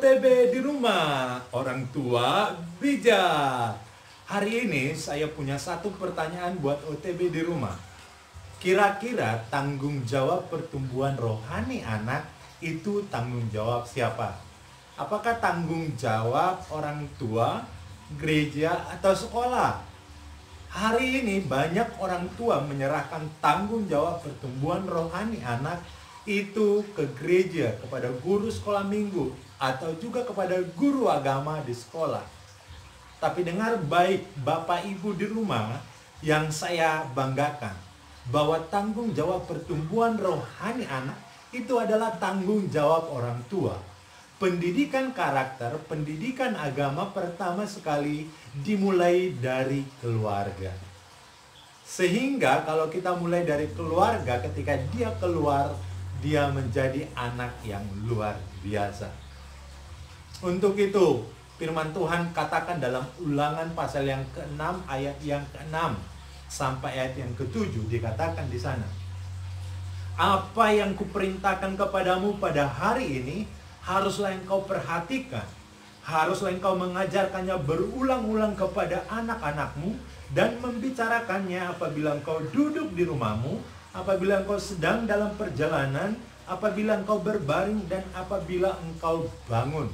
OTB di rumah, orang tua bijak. Hari ini saya punya satu pertanyaan buat OTB di rumah. Kira-kira tanggung jawab pertumbuhan rohani anak itu tanggung jawab siapa? Apakah tanggung jawab orang tua, gereja, atau sekolah? Hari ini banyak orang tua menyerahkan tanggung jawab pertumbuhan rohani anak itu ke gereja, kepada guru sekolah minggu, atau juga kepada guru agama di sekolah. Tapi dengar baik Bapak Ibu di rumah, yang saya banggakan, bahwa tanggung jawab pertumbuhan rohani anak itu adalah tanggung jawab orang tua. Pendidikan karakter, pendidikan agama pertama sekali dimulai dari keluarga. Sehingga kalau kita mulai dari keluarga, ketika dia keluar, dia menjadi anak yang luar biasa. Untuk itu, firman Tuhan katakan dalam Ulangan pasal yang ke-6 ayat yang ke-6 sampai ayat yang ke-7 dikatakan di sana. Apa yang kuperintahkan kepadamu pada hari ini haruslah engkau perhatikan. Haruslah engkau mengajarkannya berulang-ulang kepada anak-anakmu dan membicarakannya apabila engkau duduk di rumahmu, apabila engkau sedang dalam perjalanan, apabila engkau berbaring, dan apabila engkau bangun.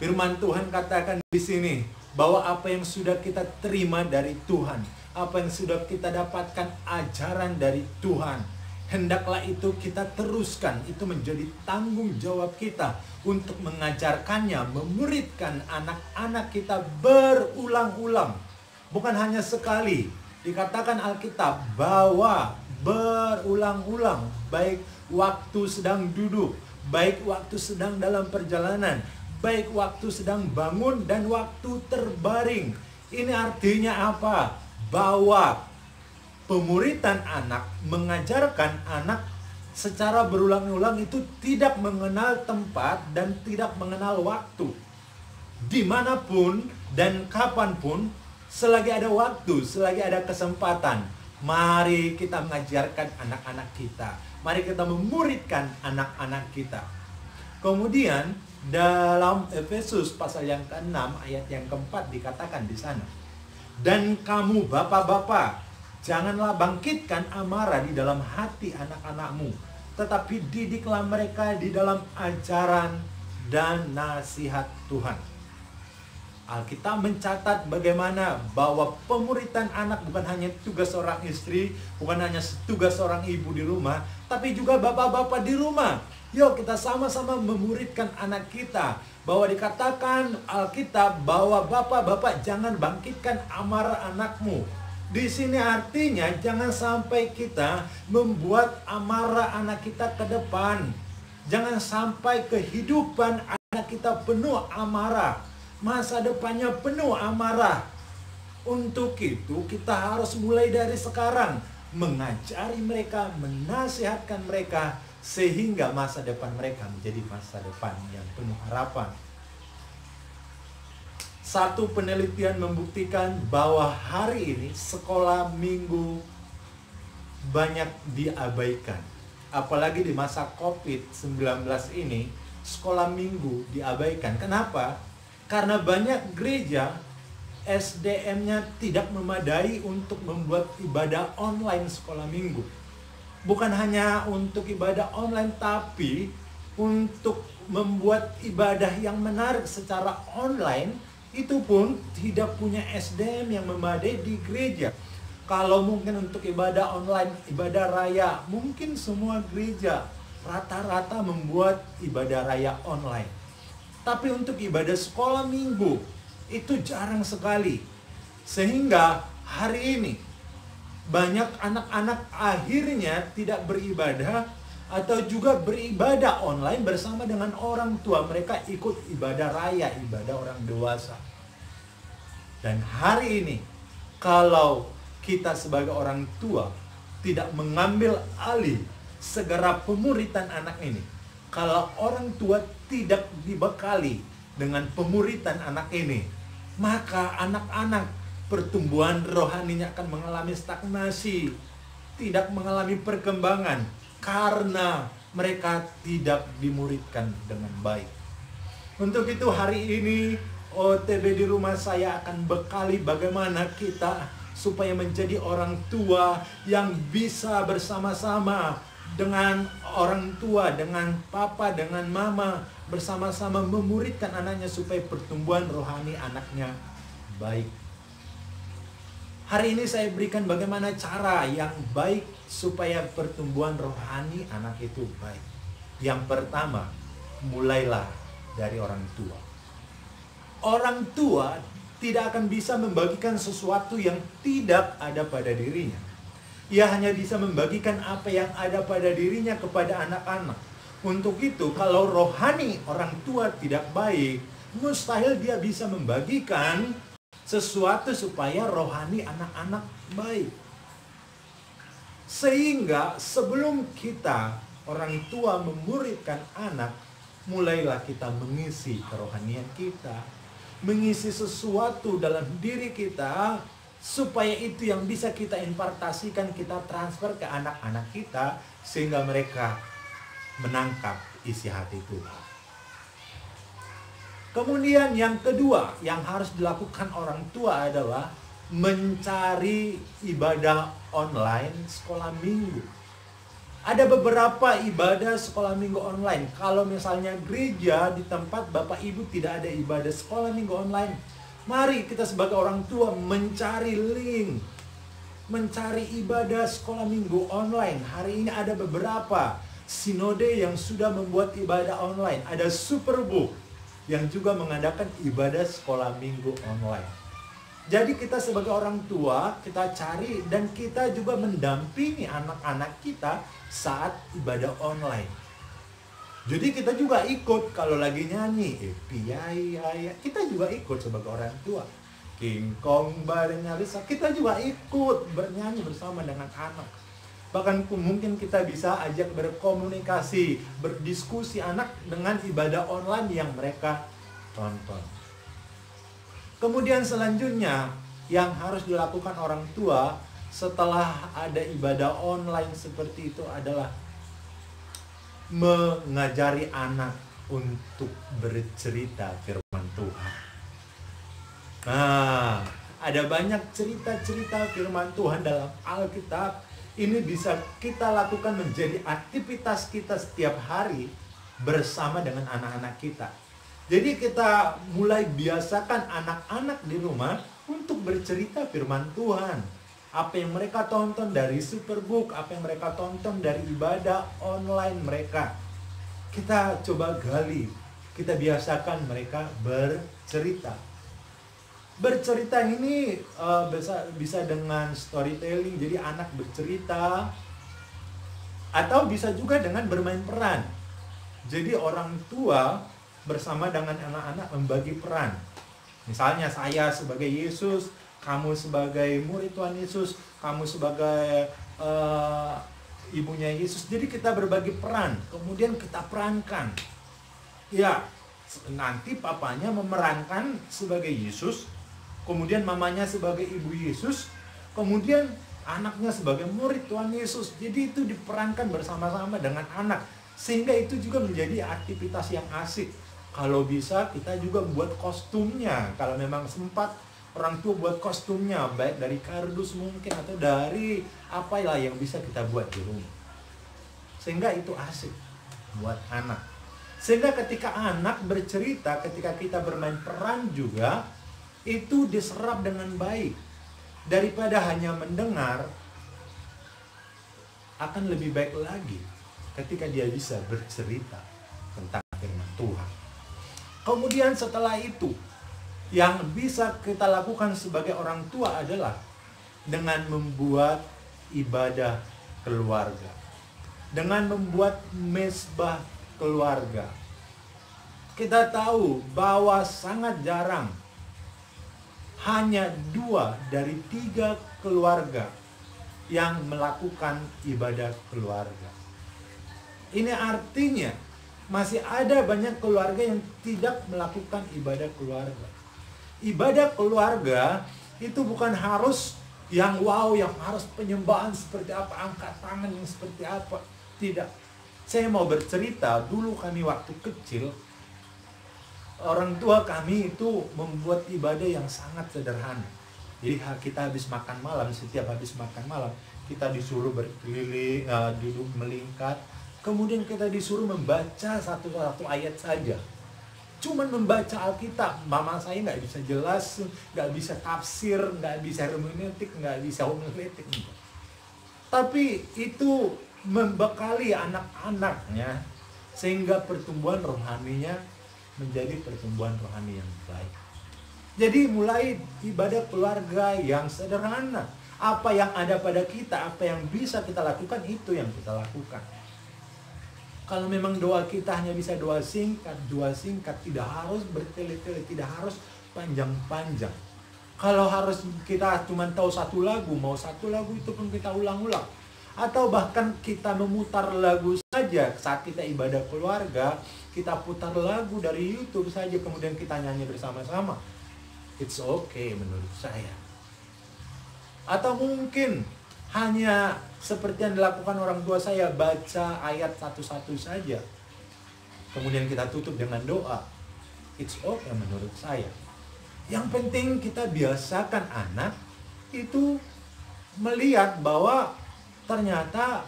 Firman Tuhan katakan di sini bahwa apa yang sudah kita terima dari Tuhan, apa yang sudah kita dapatkan ajaran dari Tuhan, hendaklah itu kita teruskan. Itu menjadi tanggung jawab kita untuk mengajarkannya, memuridkan anak-anak kita berulang-ulang. Bukan hanya sekali. Dikatakan Alkitab bahwa berulang-ulang, baik waktu sedang duduk, baik waktu sedang dalam perjalanan, baik waktu sedang bangun dan waktu terbaring. Ini artinya apa? Bahwa pemuritan anak, mengajarkan anak secara berulang-ulang itu tidak mengenal tempat dan tidak mengenal waktu. Dimanapun dan kapanpun, selagi ada waktu, selagi ada kesempatan, mari kita mengajarkan anak-anak kita. Mari kita memuridkan anak-anak kita. Kemudian dalam Efesus pasal yang ke-6 ayat yang ke-4 dikatakan di sana. Dan kamu bapak-bapak, janganlah bangkitkan amarah di dalam hati anak-anakmu, tetapi didiklah mereka di dalam ajaran dan nasihat Tuhan. Alkitab mencatat bagaimana bahwa pemuritan anak bukan hanya tugas seorang istri, bukan hanya tugas seorang ibu di rumah, tapi juga bapak-bapak di rumah. Yuk kita sama-sama memuridkan anak kita. Bahwa dikatakan Alkitab bahwa bapak-bapak jangan bangkitkan amarah anakmu. Di sini artinya jangan sampai kita membuat amarah anak kita ke depan. Jangan sampai kehidupan anak kita penuh amarah. Masa depannya penuh amarah. Untuk itu kita harus mulai dari sekarang mengajari mereka, menasihatkan mereka, sehingga masa depan mereka menjadi masa depan yang penuh harapan. Satu penelitian membuktikan bahwa hari ini sekolah minggu banyak diabaikan. Apalagi di masa COVID-19 ini, sekolah minggu diabaikan. Kenapa? Karena banyak gereja SDM-nya tidak memadai untuk membuat ibadah online sekolah minggu. Bukan hanya untuk ibadah online, tapi untuk membuat ibadah yang menarik secara online, itu pun tidak punya SDM yang memadai di gereja. Kalau mungkin untuk ibadah online, ibadah raya, mungkin semua gereja rata-rata membuat ibadah raya online. Tapi untuk ibadah sekolah minggu itu jarang sekali. Sehingga hari ini banyak anak-anak akhirnya tidak beribadah atau juga beribadah online bersama dengan orang tua. Mereka ikut ibadah raya, ibadah orang dewasa. Dan hari ini kalau kita sebagai orang tua tidak mengambil alih segera pemuritan anak ini, kalau orang tua tidak dibekali dengan pemuritan anak ini, maka anak-anak pertumbuhan rohaninya akan mengalami stagnasi, tidak mengalami perkembangan, karena mereka tidak dimuridkan dengan baik. Untuk itu hari ini OTB di rumah saya akan bekali bagaimana kita supaya menjadi orang tua yang bisa bersama-sama dengan orang tua, dengan papa, dengan mama, bersama-sama memuridkan anaknya supaya pertumbuhan rohani anaknya baik. Hari ini saya berikan bagaimana cara yang baik supaya pertumbuhan rohani anak itu baik. Yang pertama, mulailah dari orang tua. Orang tua tidak akan bisa membagikan sesuatu yang tidak ada pada dirinya. Ia hanya bisa membagikan apa yang ada pada dirinya kepada anak-anak. Untuk itu, kalau rohani orang tua tidak baik, mustahil dia bisa membagikan sesuatu supaya rohani anak-anak baik. Sehingga sebelum kita, orang tua, memuridkan anak, mulailah kita mengisi kerohanian kita, mengisi sesuatu dalam diri kita, supaya itu yang bisa kita impartasikan, kita transfer ke anak-anak kita, sehingga mereka menangkap isi hati Tuhan. Kemudian yang kedua yang harus dilakukan orang tua adalah mencari ibadah online sekolah minggu. Ada beberapa ibadah sekolah minggu online. Kalau misalnya gereja di tempat Bapak Ibu tidak ada ibadah sekolah minggu online, mari kita sebagai orang tua mencari link, mencari ibadah sekolah minggu online. Hari ini ada beberapa sinode yang sudah membuat ibadah online. Ada Superbook yang juga mengadakan ibadah sekolah minggu online. Jadi kita sebagai orang tua, kita cari dan kita juga mendampingi anak-anak kita saat ibadah online. Jadi kita juga ikut kalau lagi nyanyi, kita juga ikut sebagai orang tua. King Kong bareng Alisa, kita juga ikut bernyanyi bersama dengan anak. Bahkan mungkin kita bisa ajak berkomunikasi, berdiskusi anak dengan ibadah online yang mereka tonton. Kemudian selanjutnya yang harus dilakukan orang tua setelah ada ibadah online seperti itu adalah mengajari anak untuk bercerita firman Tuhan. Nah, ada banyak cerita-cerita firman Tuhan dalam Alkitab. Ini bisa kita lakukan menjadi aktivitas kita setiap hari bersama dengan anak-anak kita. Jadi kita mulai biasakan anak-anak di rumah untuk bercerita firman Tuhan. Apa yang mereka tonton dari Superbook, apa yang mereka tonton dari ibadah online mereka. Kita coba gali, kita biasakan mereka bercerita. Bercerita ini bisa dengan storytelling, jadi anak bercerita, atau bisa juga dengan bermain peran. Jadi orang tua bersama dengan anak-anak membagi peran. Misalnya saya sebagai Yesus, kamu sebagai murid Tuhan Yesus, kamu sebagai ibunya Yesus. Jadi kita berbagi peran, kemudian kita perankan. Ya, nanti papanya memerankan sebagai Yesus, kemudian mamanya sebagai ibu Yesus, kemudian anaknya sebagai murid Tuhan Yesus. Jadi itu diperankan bersama-sama dengan anak, sehingga itu juga menjadi aktivitas yang asik. Kalau bisa kita juga buat kostumnya, kalau memang sempat orang tua buat kostumnya, baik dari kardus mungkin atau dari apalah yang bisa kita buat di rumah, sehingga itu asik buat anak. Sehingga ketika anak bercerita, ketika kita bermain peran juga, itu diserap dengan baik. Daripada hanya mendengar, akan lebih baik lagi ketika dia bisa bercerita tentang firman Tuhan. Kemudian setelah itu, yang bisa kita lakukan sebagai orang tua adalah dengan membuat ibadah keluarga, dengan membuat mezbah keluarga. Kita tahu bahwa sangat jarang, hanya 2 dari 3 keluarga yang melakukan ibadah keluarga. Ini artinya masih ada banyak keluarga yang tidak melakukan ibadah keluarga. Ibadah keluarga itu bukan harus yang wow, yang harus penyembahan seperti apa, angkat tangan yang seperti apa. Tidak. Saya mau bercerita, dulu kami waktu kecil, Orang tua kami itu membuat ibadah yang sangat sederhana. Jadi kita habis makan malam, setiap habis makan malam kita disuruh berkeliling, duduk melingkar. Kemudian kita disuruh membaca satu ayat saja. Cuman membaca Alkitab. Mama saya nggak bisa jelas, nggak bisa tafsir, nggak bisa hermeneutik, nggak bisa homiletik. Tapi itu membekali anak-anaknya sehingga pertumbuhan rohaninya menjadi pertumbuhan rohani yang baik. Jadi mulai ibadah keluarga yang sederhana. Apa yang ada pada kita, apa yang bisa kita lakukan, itu yang kita lakukan. Kalau memang doa kita hanya bisa doa singkat, tidak harus bertele-tele, tidak harus panjang-panjang. Kalau harus kita cuma tahu satu lagu, mau satu lagu itu pun kita ulang-ulang. Atau bahkan kita memutar lagu saja saat kita ibadah keluarga, kita putar lagu dari YouTube saja, kemudian kita nyanyi bersama-sama. It's okay menurut saya. Atau mungkin hanya seperti yang dilakukan orang tua saya, baca ayat satu-satu saja, kemudian kita tutup dengan doa. It's okay menurut saya. Yang penting kita biasakan anak itu melihat bahwa ternyata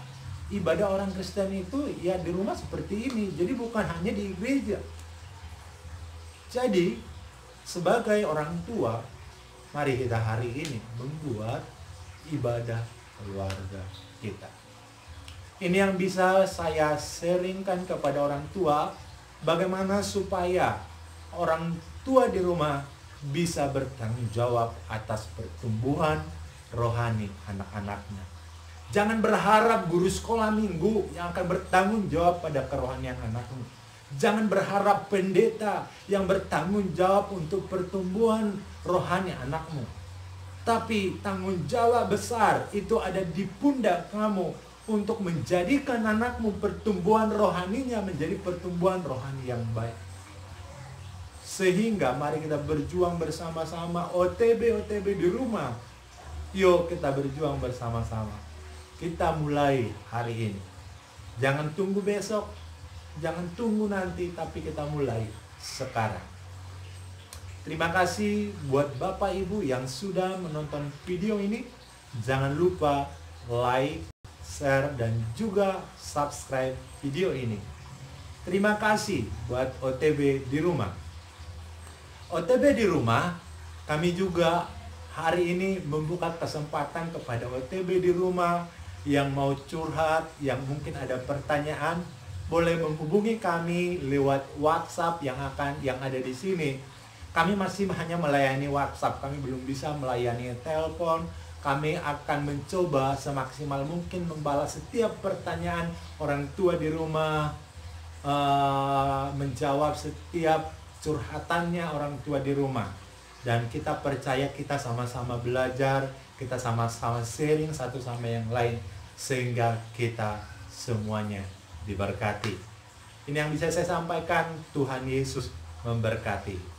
ibadah orang Kristen itu ya di rumah seperti ini. Jadi bukan hanya di gereja. Jadi sebagai orang tua, mari kita hari ini membuat ibadah keluarga kita. Ini yang bisa saya sharingkan kepada orang tua, bagaimana supaya orang tua di rumah bisa bertanggung jawab atas pertumbuhan rohani anak-anaknya. Jangan berharap guru sekolah minggu yang akan bertanggung jawab pada kerohanian anakmu. Jangan berharap pendeta yang bertanggung jawab untuk pertumbuhan rohani anakmu. Tapi tanggung jawab besar itu ada di pundak kamu untuk menjadikan anakmu pertumbuhan rohaninya menjadi pertumbuhan rohani yang baik. Sehingga mari kita berjuang bersama-sama, OTB di rumah. Yuk kita berjuang bersama-sama. Kita mulai hari ini. Jangan tunggu besok, jangan tunggu nanti, tapi kita mulai sekarang. Terima kasih buat Bapak Ibu yang sudah menonton video ini. Jangan lupa like, share, dan juga subscribe video ini. Terima kasih buat OTB di rumah. OTB di rumah, kami juga hari ini membuka kesempatan kepada OTB di rumah yang mau curhat, yang mungkin ada pertanyaan, boleh menghubungi kami lewat WhatsApp yang ada di sini. Kami masih hanya melayani WhatsApp, kami belum bisa melayani telepon. Kami akan mencoba semaksimal mungkin membalas setiap pertanyaan orang tua di rumah, menjawab setiap curhatannya orang tua di rumah. Dan kita percaya kita sama-sama belajar, kita sama-sama sharing satu sama yang lain, sehingga kita semuanya diberkati. Ini yang bisa saya sampaikan. Tuhan Yesus memberkati.